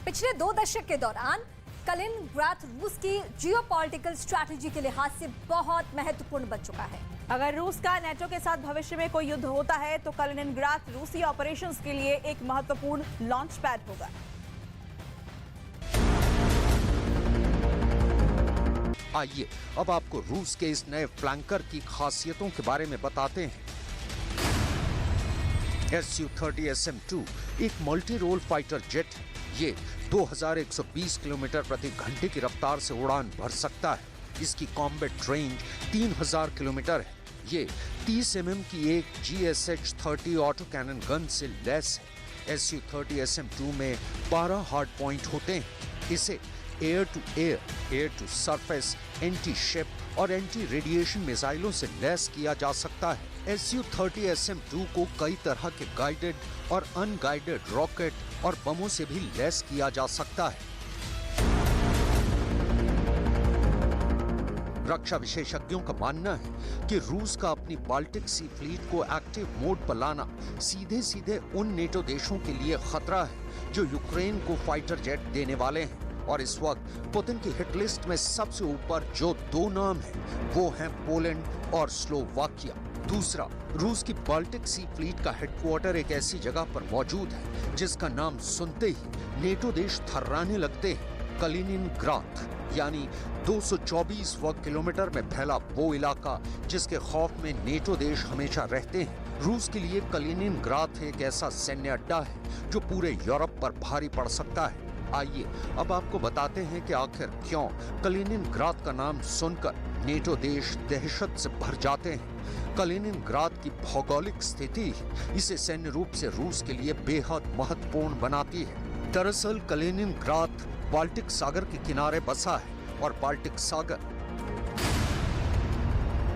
पिछले 2 दशक के दौरान कलिनिंग्राड रूस की जियोपॉलिटिकल स्ट्रैटेजी के लिहाज से बहुत महत्वपूर्ण बन चुका है। अगर रूस का नेटो के साथ भविष्य में कोई युद्ध होता है तो कलिनिंग्राड रूसी ऑपरेशंस के लिए एक महत्वपूर्ण लॉन्च पैड होगा। आइए अब आपको रूस के इस नए फ्लैंकर की खासियतों के बारे में बताते हैं। Su-30 SM-2 एक मल्टी रोल फाइटर जेट है। ये 2120 किलोमीटर प्रति घंटे की रफ्तार से उड़ान भर सकता है। इसकी कॉम्बैट रेंज 3000 किलोमीटर है। ये 30 mm की एक GSH-30 ऑटो कैनन गन से लैस है। Su-30 SM-2 में 12 हार्ड पॉइंट होते हैं। इसे air to air, air to surface, anti ship और एंटी रेडिएशन मिसाइलों से लैस किया जा सकता है। Su-30 SM-2 को कई तरह के गाइडेड और अनगाइडेड रॉकेट और बमों से भी लैस किया जा सकता है। रक्षा विशेषज्ञों का मानना है कि रूस का अपनी बाल्टिक सी फ्लीट को एक्टिव मोड पर लाना सीधे सीधे उन नेटो देशों के लिए खतरा है जो यूक्रेन को फाइटर जेट देने वाले हैं। और इस वक्त पुतिन की हिट लिस्ट में सबसे ऊपर जो 2 नाम हैं वो हैं पोलैंड और स्लोवाकिया। दूसरा, रूस की बाल्टिक सी फ्लीट का हेडक्वार्टर एक ऐसी जगह पर मौजूद है जिसका नाम सुनते ही नेटो देश थर्राने लगते हैं। कलिनिंग्राड यानी 224 वर्ग किलोमीटर में फैला वो इलाका जिसके खौफ में नेटो देश हमेशा रहते हैं। रूस के लिए कलिनिंग्राड एक ऐसा सैन्य अड्डा है जो पूरे यूरोप पर भारी पड़ सकता है। आइए अब आपको बताते हैं कि आखिर क्यों कलिनिंग्राड का नाम सुनकर नेटो देश दहशत से भर जाते हैं। कलिनिंग्राड की भौगोलिक स्थिति इसे सैन्य रूप से रूस के लिए बेहद महत्वपूर्ण बनाती है। दरअसल कलिनिंग्राड बाल्टिक सागर के किनारे बसा है और बाल्टिक सागर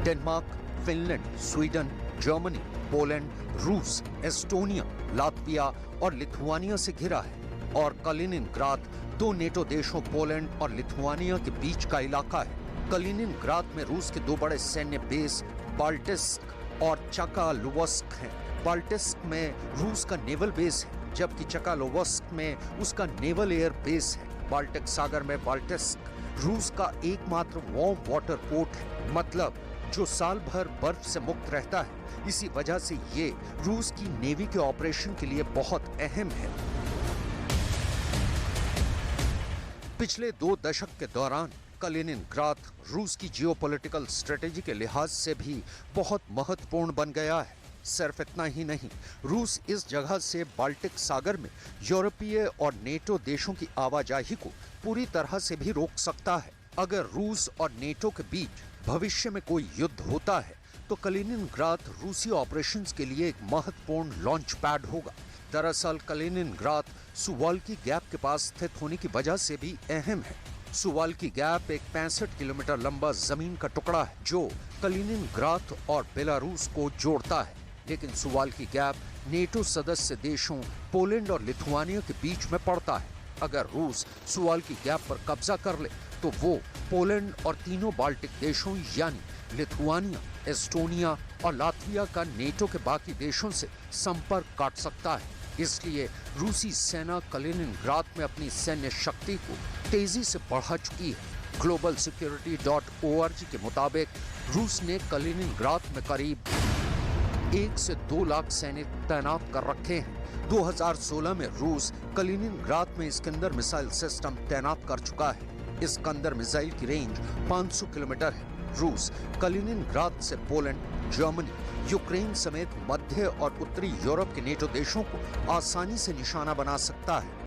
Denmark, Finland, Sweden, Germany, Poland, रूस, एस्टोनिया, लातविया और लिथुआनिया से घिरा है। और कलिनिंग्राड 2 नेटो देशों पोलैंड और लिथुआनिया के बीच का इलाका है। कलिनिंग्राड में रूस के 2 बड़े सैन्य बेस बाल्टिस्क और चकालोवस्क हैं। बाल्टिस्क में रूस का नेवल बेस है जबकि चकालोवस्क में उसका नेवल एयर बेस है। बाल्टिक सागर में बाल्टिस्क रूस का एकमात्र वार्म वाटर पोर्ट है, मतलब जो साल भर बर्फ से मुक्त रहता है। इसी वजह से ये रूस की नेवी के ऑपरेशन के लिए बहुत अहम है। पिछले 2 दशक के दौरान कलिनिंग्राड रूस की जियोपॉलिटिकल स्ट्रेटेजी के लिहाज से भी बहुत महत्वपूर्ण बन गया है। सिर्फ इतना ही नहीं, रूस इस जगह से बाल्टिक सागर में यूरोपीय और नेटो देशों की आवाजाही को पूरी तरह से भी रोक सकता है। अगर रूस और नेटो के बीच भविष्य में कोई युद्ध होता है तो कलिनिंग्राड रूसी ऑपरेशंस के लिए एक महत्वपूर्ण लॉन्च पैड होगा। दरअसल कलिनिंग्राड सुवाल्की गैप के पास स्थित होने की वजह से भी अहम है। सुवाल्की गैप एक 65 किलोमीटर लंबा जमीन का टुकड़ा है जो कलिनिंग्राड और बेलारूस को जोड़ता है। लेकिन सुवाल्की गैप नेटो सदस्य देशों पोलैंड और लिथुआनिया के बीच में पड़ता है। अगर रूस सुवाल्की गैप पर कब्जा कर ले तो वो पोलैंड और तीनों बाल्टिक देशों यानी लिथुआनिया, एस्टोनिया और लातविया का नेटो के बाकी देशों से संपर्क काट सकता है। इसलिए रूसी सेना कलिनिंग्राड में अपनी सैन्य शक्ति को तेजी से बढ़ा चुकी है। globalsecurity.org के मुताबिक रूस ने कलिनिंग्राड में करीब 1 से 2 लाख सैनिक तैनात कर रखे हैं। 2016 में रूस कलिनिंग्राड में इस्कंदर मिसाइल सिस्टम तैनात कर चुका है। इस्कंदर मिसाइल की रेंज 500 किलोमीटर है। रूस कलिनिंग्राड से पोलैंड, जर्मनी, यूक्रेन समेत मध्य और उत्तरी यूरोप के नेटो देशों को आसानी से निशाना बना सकता है।